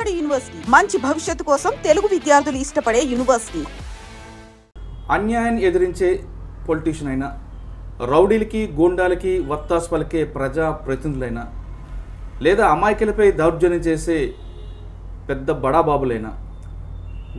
Vijayawada university మంచి భవిష్యత్తు కోసం తెలుగు విద్యార్థులు ఇష్టపడే యూనివర్సిటీ. అన్యాయాన్ని ఎదిరించే పొలిటీషియన్ అయినా, రౌడీలకి గూండాలకి వత్తాసు పలికే ప్రజా ప్రతినిధులైనా, లేదా అమాయకులపై దౌర్జన్యం చేసే పెద్ద బడాబాబులైనా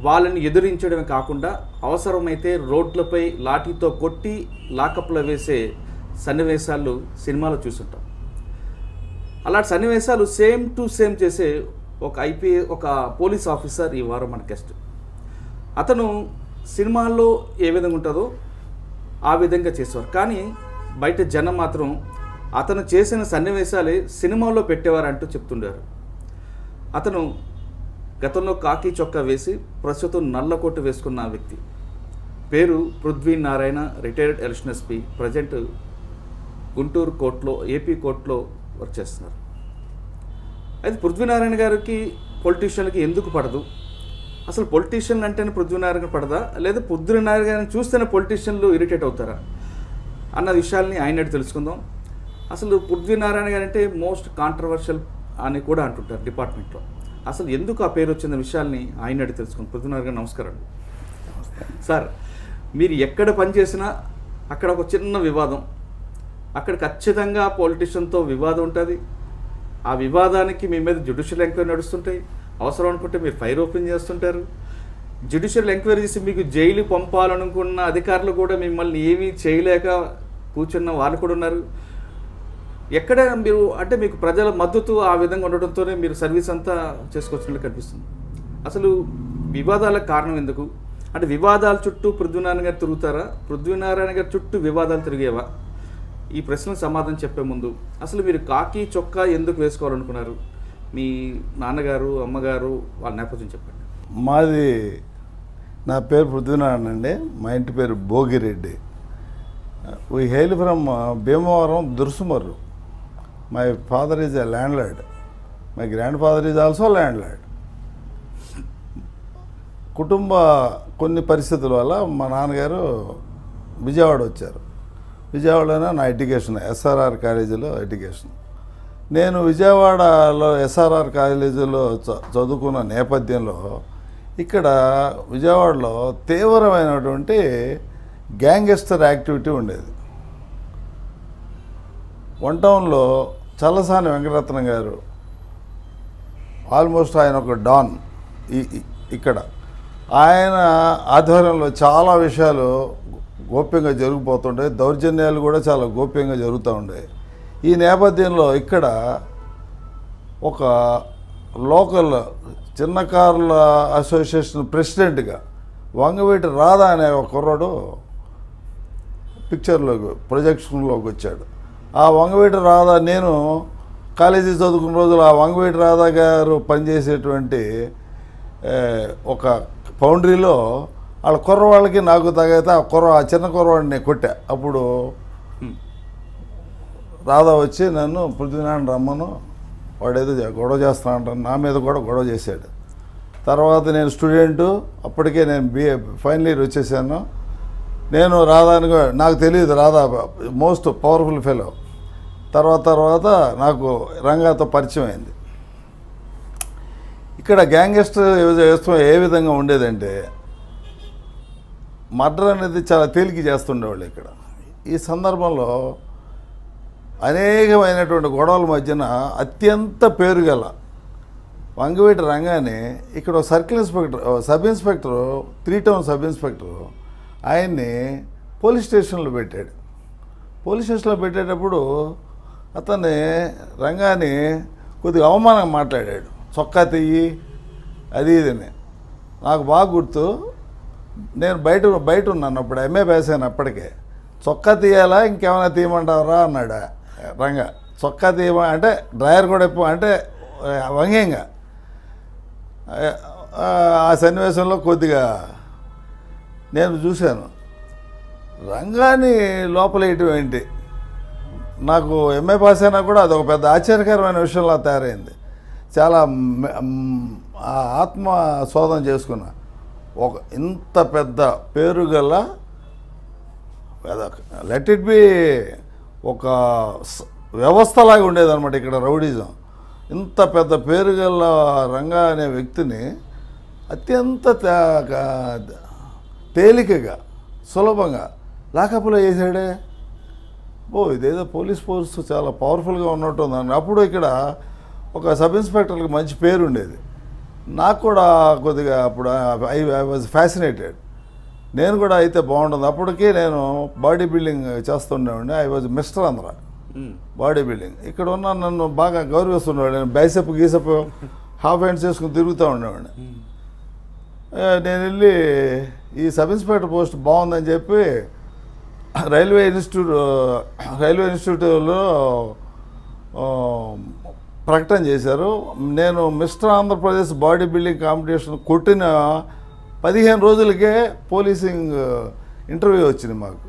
వాళ్ళని ఎదిరించడమే కాకుండా అవసరమైతే రోడ్లపై లాఠీతో కొట్టి లాకప్లో వేసే సన్నివేశాలు సినిమాలో చూస్తుంటాం. అలాంటి సన్నివేశాలు సేమ్ టు సేమ్ చేసే ఒక పోలీస్ ఆఫీసర్ ఈ వారం మన గెస్ట్. అతను సినిమాల్లో ఏ విధంగా ఉంటుందో ఆ విధంగా చేసేవారు, కానీ బయట జనం మాత్రం అతను చేసిన సన్నివేశాలే సినిమాల్లో పెట్టేవారంటూ చెప్తుండారు. అతను గతంలో కాకి చొక్కా వేసి ప్రస్తుతం నల్ల కోటు వేసుకున్న వ్యక్తి. పేరు Prithvi Narayana, retired election SP. Present Guntur కోర్టులో, ఏపీ కోర్టులో వర్క్ చేస్తున్నారు. అయితే పృథ్వీనారాయణ గారికి పొలిటీషియన్లకి ఎందుకు పడదు, అసలు పొలిటీషియన్ అంటేనే పృథ్వీనారాయణ పడదా, లేదా పృథ్వీనారాయణ గారిని చూస్తేనే పొలిటీషియన్లు ఇరిటేట్ అవుతారా అన్న విషయాల్ని ఆయన తెలుసుకుందాం. అసలు పృథ్వీనారాయణ గారు అంటే మోస్ట్ కాంట్రవర్షియల్ అని కూడా అంటుంటారు డిపార్ట్మెంట్లో. అసలు ఎందుకు ఆ పేరు వచ్చిన విషయాల్ని ఆయన తెలుసుకుందాం. పృథ్వీనారాయణ గారు నమస్కారం అండి. సార్, మీరు ఎక్కడ పనిచేసినా అక్కడ ఒక చిన్న వివాదం, అక్కడ ఖచ్చితంగా పొలిటీషియన్తో వివాదం ఉంటుంది. ఆ వివాదానికి మీ మీద జ్యుడిషియల్ ఎంక్వైరీ నడుస్తుంటాయి. అవసరం అనుకుంటే మీరు ఫైర్ ఓపెన్ చేస్తుంటారు. జ్యుడిషియల్ ఎంక్వైరీ చేసి మీకు జైలు పంపాలనుకున్న అధికారులు కూడా మిమ్మల్ని ఏమీ చేయలేక కూర్చున్న వాళ్ళు కూడా ఉన్నారు. ఎక్కడైనా మీరు అంటే మీకు ప్రజల మద్దతు ఆ విధంగా ఉండడంతోనే మీరు సర్వీస్ అంతా చేసుకొచ్చినట్టు కనిపిస్తుంది. అసలు వివాదాలకు కారణం ఎందుకు? అంటే వివాదాల చుట్టూ పృథ్వీనారాయణ గారు తిరుగుతారా, పృథ్వీనారాయణ గారి చుట్టూ వివాదాలు తిరిగేవా? ఈ ప్రశ్నకు సమాధానం చెప్పే ముందు అసలు మీరు కాకి చొక్కా ఎందుకు వేసుకోవాలనుకున్నారు? మీ నాన్నగారు, అమ్మగారు వాళ్ళ నేపథ్యం చెప్పండి. నా పేరు పృథ్వీనారాయణ అండి. మా ఇంటి పేరు Bhogireddy. We hail from Bhimavaram Dursumarru. My father is a landlord. My grandfather is also landlord. కుటుంబ కొన్ని పరిస్థితుల వల్ల మా నాన్నగారు విజయవాడ వచ్చారు. విజయవాడలోనే నా ఎడ్యుకేషన్ ఎస్ఆర్ఆర్ కాలేజీలో ఎడ్యుకేషన్. నేను విజయవాడలో ఎస్ఆర్ఆర్ కాలేజీలో చదువుకున్న నేపథ్యంలో ఇక్కడ విజయవాడలో తీవ్రమైనటువంటి గ్యాంగ్స్టర్ యాక్టివిటీ ఉండేది. వన్ టౌన్లో చల్లసాని వెంకటరత్నం గారు, ఆల్మోస్ట్ ఆయన ఒక డాన్ ఇక్కడ. ఆయన ఆధ్వర్యంలో చాలా విషయాలు గోప్యంగా జరిగిపోతుండే, దౌర్జన్యాలు కూడా చాలా గోప్యంగా జరుగుతూ ఉండేవి. ఈ నేపథ్యంలో ఇక్కడ ఒక లోకల్ చిన్న కార్ల అసోసియేషన్ ప్రెసిడెంట్గా వంగవీటి రాధా అనే ఒక కుర్రాడు పిక్చర్లోకి ప్రొజెక్షన్లోకి వచ్చాడు. ఆ వంగవీటి రాధా, నేను కాలేజీ చదువుకున్న రోజులు ఆ వంగవీటి రాధా గారు పనిచేసేటువంటి ఒక ఫౌండరీలో వాళ్ళ కుర్రవాళ్ళకి నాకు తగైతే ఆ చిన్న కుర్రవాడిని కొట్టా. అప్పుడు రాధా వచ్చి నన్ను పృథ్వీనారాయణ రమ్మను, వాడేదో గొడవ చేస్తా అంటాను, నా మీద కూడా గొడవ చేశాడు. తర్వాత నేను స్టూడెంటు, అప్పటికే నేను ఫైనల్ ఇయర్ వచ్చేసాను. నేను రాధాని నాకు తెలియదు, రాధా మోస్ట్ పవర్ఫుల్ ఫెలో. తర్వాత నాకు రంగాతో పరిచయం అయింది. ఇక్కడ గ్యాంగ్స్టర్ ఏ విధంగా ఉండేదంటే మర్డర్ అనేది చాలా తేలిక చేస్తుండేవాళ్ళు ఇక్కడ. ఈ సందర్భంలో అనేకమైనటువంటి గొడవల మధ్యన అత్యంత పేరుగల వంగవీటి రంగాన్ని ఇక్కడ circle inspector, sub inspector, 3 town sub inspector ఆయన్ని పోలీస్ స్టేషన్లో పెట్టాడు. పోలీస్ స్టేషన్లో పెట్టేటప్పుడు అతన్ని రంగాన్ని కొద్దిగా అవమానంగా మాట్లాడాడు. చొక్కా తీయి అది ఇదని. నాకు బాగా గుర్తు, నేను బయట ఉన్నాను అప్పుడు, ఎంఏ పాస్ అయిన అప్పటికే. చొక్కా తీయాలా ఇంకేమైనా తీయమంటావరా అన్నాడు రంగా. చొక్కా తీయమా అంటే డ్రైవర్ కూడా అంటే వంగ్యంగా. ఆ సన్నివేశంలో కొద్దిగా నేను చూశాను. రంగాన్ని లోపలేయటం ఏంటి, నాకు ఎంఏ పాస్ అయినా కూడా అదొక పెద్ద ఆశ్చర్యకరమైన విషయంలో తయారైంది. చాలా ఆత్మ శోధన చేసుకున్నా. ఒక ఇంత పెద్ద పేరు గల లెట్ ఇట్ బి ఒక వ్యవస్థలాగా ఉండేదన్నమాట ఇక్కడ రౌడీజం. ఇంత పెద్ద పేరు గల రంగా అనే వ్యక్తిని అత్యంత తేలికగా సులభంగా లాకప్లో వేసాడే. ఇదేదో పోలీస్ ఫోర్స్ చాలా పవర్ఫుల్గా ఉన్నట్టు ఉందని. అప్పుడు ఇక్కడ ఒక సబ్ ఇన్స్పెక్టర్కి మంచి పేరు ఉండేది. నాకు కూడా కొద్దిగా అప్పుడు ఐ వాజ్ ఫ్యాసినేటెడ్. నేను కూడా అయితే బాగుంటుంది. అప్పటికే నేను బాడీ బిల్డింగ్ చేస్తుండేవాడిని. I was mister Andhra body building. ఇక్కడ ఉన్న నన్ను బాగా గౌరవిస్తుండేవాడు. నేను బైసెప్ గీసెప్ హాఫ్ హ్యాండ్స్ చేసుకుని తిరుగుతూ ఉండేవాడిని. నేను వెళ్ళి ఈ సబ్ ఇన్స్పెక్టర్ పోస్ట్ బాగుందని చెప్పి రైల్వే ఇన్స్టిట్యూట్లో ప్రకటన చేశారు. నేను mister Andhra Pradesh body building competition కొట్టిన 15 రోజులకే పోలీసింగ్ ఇంటర్వ్యూ వచ్చింది మాకు.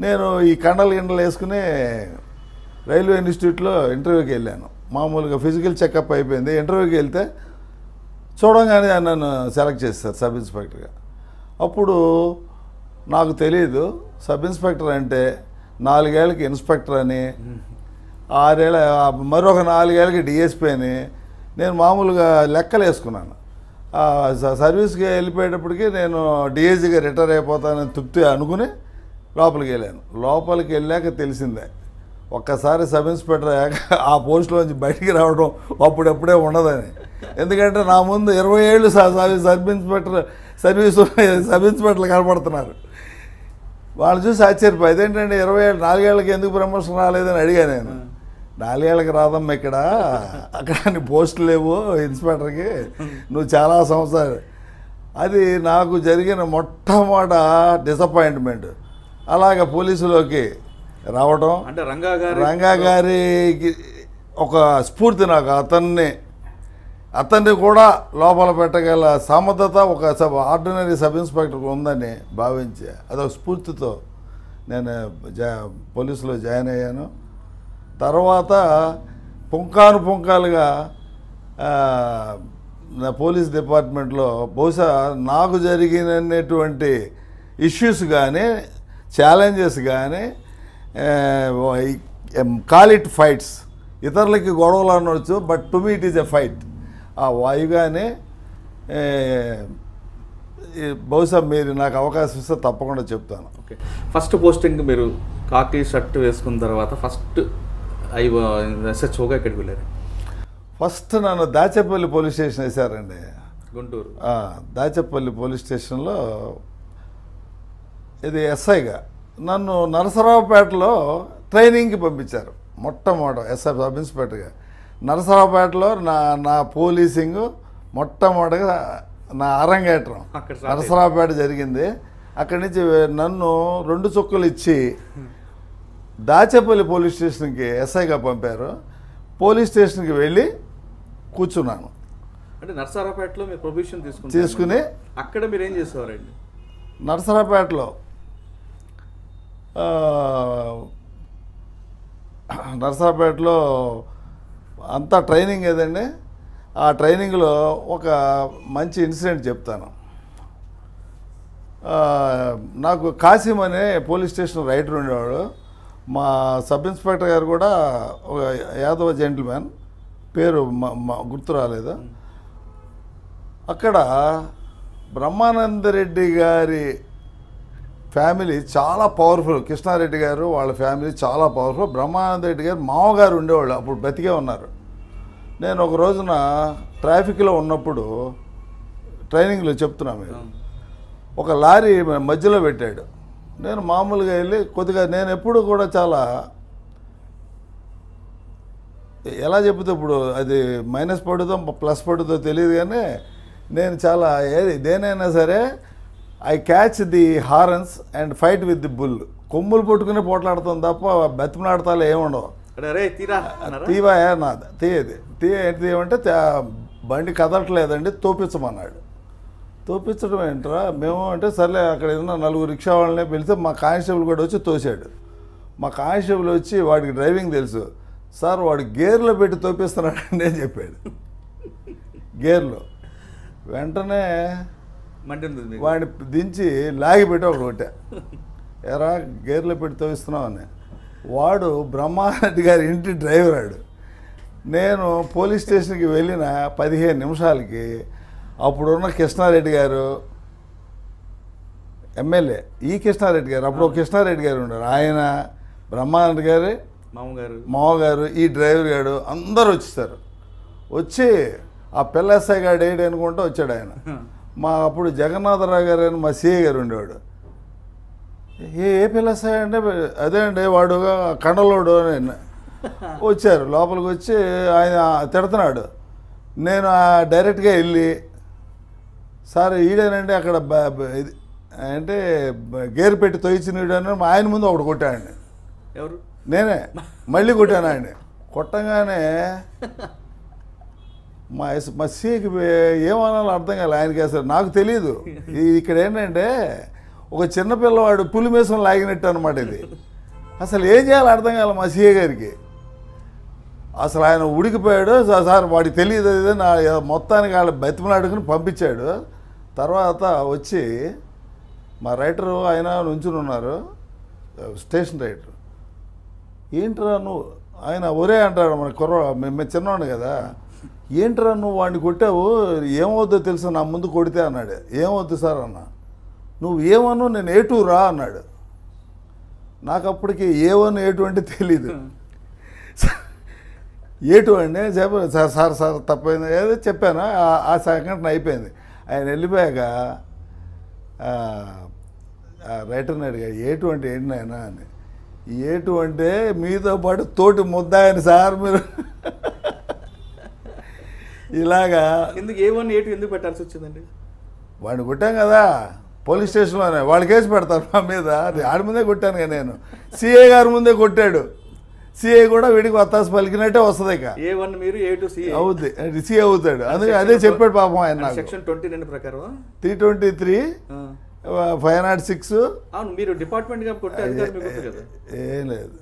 నేను ఈ కండలు వేసుకుని రైల్వే ఇన్స్టిట్యూట్లో ఇంటర్వ్యూకి వెళ్ళాను. మామూలుగా ఫిజికల్ చెకప్ అయిపోయింది. ఇంటర్వ్యూకి వెళ్తే చూడంగానే నన్ను సెలెక్ట్ చేస్తారు సబ్ ఇన్స్పెక్టర్గా. అప్పుడు నాకు తెలియదు సబ్ ఇన్స్పెక్టర్ అంటే 4 ఏళ్ళకి ఇన్స్పెక్టర్ అని, 6 ఏళ్ళ మరొక 4 ఏళ్ళకి డిఎస్పీ అని నేను మామూలుగా లెక్కలు వేసుకున్నాను. సర్వీస్కి వెళ్ళిపోయేటప్పటికి నేను డిఐజీగా రిటైర్ అయిపోతానని తృప్తి అనుకుని లోపలికి వెళ్ళాను. లోపలికి వెళ్ళాక తెలిసిందే ఒక్కసారి సబ్ ఇన్స్పెక్టర్ అయ్యాక ఆ పోస్టులోంచి బయటికి రావడం అప్పుడప్పుడే ఉండదని. ఎందుకంటే నా ముందు 20 ఏళ్ళు సబ్ ఇన్స్పెక్టర్లు కనపడుతున్నారు. వాళ్ళు చూసి ఆశ్చర్యపోయి అదేంటంటే 20 ఏళ్ళు 4 ఏళ్ళకి ఎందుకు ప్రమోషన్ రాలేదని అడిగాను నేను. 4 ఏళ్ళకి రాదమ్మా ఇక్కడ, అక్కడ నీ పోస్టులు లేవు ఇన్స్పెక్టర్కి, నువ్వు చాలా సంవత్సరాలు. అది నాకు జరిగిన మొట్టమొదట డిసప్పాయింట్మెంట్. అలాగ పోలీసులోకి రావడం అంటే రంగా గారికి ఒక స్ఫూర్తి నాకు. అతన్ని కూడా లోపల పెట్టగల సమర్థత ఒక ఆర్డినరీ సబ్ ఇన్స్పెక్టర్కి ఉందని భావించి అదొక స్ఫూర్తితో నేను పోలీసులో జాయిన్ అయ్యాను. తర్వాత పుంకాలుగా పోలీస్ డిపార్ట్మెంట్లో బహుశా నాకు జరిగినటువంటి ఇష్యూస్ కానీ ఛాలెంజెస్ కానీ కాల్ ఇట్ ఫైట్స్. ఇతరులకి గొడవలు అనవచ్చు, but to me it is a fight. ఆ వాయుగానే బహుశా మీరు నాకు అవకాశం ఇస్తే తప్పకుండా చెప్తాను. ఓకే, ఫస్ట్ పోస్టింగ్ మీరు కాకి షర్ట్ వేసుకున్న తర్వాత ఫస్ట్ SHOగా ఎక్కడికి వెళ్ళారు? ఫస్ట్ నన్ను దాచేపల్లి పోలీస్ స్టేషన్ వేశారండి, గుంటూరు. దాచేపల్లి పోలీస్ స్టేషన్లో ఇది ఎస్ఐగా. నన్ను నరసరావుపేటలో ట్రైనింగ్కి పంపించారు. మొట్టమొదట సబ్ ఇన్స్పెక్టర్గా నరసరావుపేటలో నా పోలీసింగ్ మొట్టమొదటిగా నా అరంగేట్రం నరసరావుపేట జరిగింది. అక్కడి నుంచి నన్ను 2 చుక్కలు ఇచ్చి దాచేపల్లి పోలీస్ స్టేషన్కి ఎస్ఐగా పంపారు. పోలీస్ స్టేషన్కి వెళ్ళి కూర్చున్నాను. అంటే నరసరావుపేటలో మీరు ప్రొబిషన్ తీసుకుని అక్కడ మీరు ఏం చేసేవారండి? నరసరావుపేటలో అంతా ట్రైనింగ్ ఏదండి. ఆ ట్రైనింగ్లో ఒక మంచి ఇన్సిడెంట్ చెప్తాను. నాకు కాసిం అనే పోలీస్ స్టేషన్ రైటర్ ఉండేవాడు. మా సబ్ ఇన్స్పెక్టర్ గారు కూడా ఒక యాదవ జెంటిల్మెన్, పేరు గుర్తు రాలేదు. అక్కడ బ్రహ్మానందరెడ్డి గారి ఫ్యామిలీ చాలా పవర్ఫుల్. కృష్ణారెడ్డి గారు వాళ్ళ ఫ్యామిలీ చాలా పవర్ఫుల్. బ్రహ్మానందరెడ్డి గారు మామగారు ఉండేవాళ్ళు, అప్పుడు బతికే ఉన్నారు. నేను ఒక రోజున ట్రాఫిక్లో ఉన్నప్పుడు ట్రైనింగ్లో చెప్తున్నా మీరు, ఒక లారీ మధ్యలో పెట్టాడు. నేను మామూలుగా వెళ్ళి కొద్దిగా, నేను ఎప్పుడు కూడా చాలా ఎలా చెబుతా, ఇప్పుడు అది మైనస్ పడుతో ప్లస్ పడుతో తెలియదు, కానీ నేను చాలా దేనైనా సరే I catch the horns and fight with the bull. కొమ్ములు పట్టుకుని పోట్లాడుతాం తప్ప బతిమలాడతాలో ఏముండవు. తీవా నాది ఏంటి తీయమంటే బండి కదలట్లేదండి, తోపించమన్నాడు. తోపించడం ఏంట్రా మేము అంటే సర్లే, అక్కడ ఉన్న 4 రిక్షా వాళ్ళనే పిలిస్తే మా కానిస్టేబుల్ కూడా వచ్చి తోసాడు. మా కానిస్టేబుల్ వచ్చి వాడికి డ్రైవింగ్ తెలుసు, సార్ వాడు గేర్లో పెట్టి తోపిస్తున్నాడండి అని చెప్పాడు. గేర్లో వెంటనే వాడిని దించి లాగిపెట్టి ఒకటి కొట్టా, ఎరా గేర్లో పెట్టి తోపిస్తున్నావు అని. వాడు బ్రహ్మారెడ్డి గారి ఇంటి డ్రైవర్. నేను పోలీస్ స్టేషన్కి వెళ్ళిన 15 నిమిషాలకి అప్పుడున్న కృష్ణారెడ్డి గారు ఎమ్మెల్యే కృష్ణారెడ్డి గారు, అప్పుడు కృష్ణారెడ్డి గారు ఉన్నారు, ఆయన బ్రహ్మానంద గారు మామగారు ఈ డ్రైవర్ గారు అందరూ వచ్చేసారు. వచ్చి ఆ పిల్లసాయి గారు ఏడు అనుకుంటూ వచ్చాడు ఆయన. మా అప్పుడు జగన్నాథరావు గారు అని మా సిఐ గారు ఉండేవాడు. ఏ పిల్లసాయి అంటే అదే అండి వాడు కండలోడు అని వచ్చారు. లోపలికి వచ్చి ఆయన తిడుతున్నాడు. నేను డైరెక్ట్గా వెళ్ళి సార్ ఈడేనండి అక్కడ ఇది అంటే గేర్ పెట్టి తొయిచినీడని ఆయన ముందు ఒకటి కొట్టాడండి. ఎవరు? నేనే మళ్ళీ కొట్టాను ఆయన. కొట్టంగానే మా సీకి ఏమనాలో అర్థం కాలే ఆయనకి. అసలు నాకు తెలియదు. ఇక్కడ ఏంటంటే ఒక చిన్నపిల్లవాడు పులి మేసం లాగినట్టు అనమాట ఇది. అసలు ఏం చేయాలో అర్థం కాలే మా సీఏ గారికి. అసలు ఆయన ఉడికిపోయాడు. సార్ వాడికి తెలియదు అది నా మొత్తానికి వాళ్ళ బతిమలాడుకుని పంపించాడు. తర్వాత వచ్చి మా రైటరు ఆయన నుంచుని ఉన్నారు, స్టేషన్ రైటర్. ఏంట్రా నువ్వు, ఆయన ఒరే అంటాడు మన మేము చిన్నవాడు కదా, ఏంట్రా నువ్వు వాడిని కొట్టావు, ఏమవుద్దో తెలుసా నా ముందు కొడితే అన్నాడు. ఏమవుద్దు సార్ అన్న, నువ్వు ఏమను నేను A2 రా అన్నాడు. నాకు అప్పటికి A1 A2 అంటే తెలీదు. A2 అండి చెప్పాను. సార్ తప్పైంది ఏదో చెప్పాను. ఆ సంఘటన అయిపోయింది. ఆయన వెళ్ళిపోయాక రైటర్ని అడిగా A2 అంటే ఏంటి నాయన అని. A2 అంటే మీతో పాటు తోటి ముద్దాయని సార్ మీరు. ఇలాగా ఎందుకు A1 A2 ఎందుకు పెట్టాల్సి వచ్చిందండి? వాడిని కొట్టాం కదా పోలీస్ స్టేషన్లోనే, వాళ్ళు కేసు పెడతారు మా మీద. ఆడి ముందే కొట్టాను కదా నేను. సిఐ గారి ముందే కొట్టాడు. సిఐ కూడా వీడికి వత్తాసు పలికినట్టే వస్తుంది. ఇక A1 మీరు A2 సిఐ అవుద్ది, సిఐ అవుతాడు. అందుకే అదే చెప్పాడు పాపం ఆయన. సెక్షన్ 29 ప్రకారం 323 506. అవును, మీరు డిపార్ట్మెంట్ గా కొట్టే అధికారం మీకు ఉంది కదా. ఏం లేదు.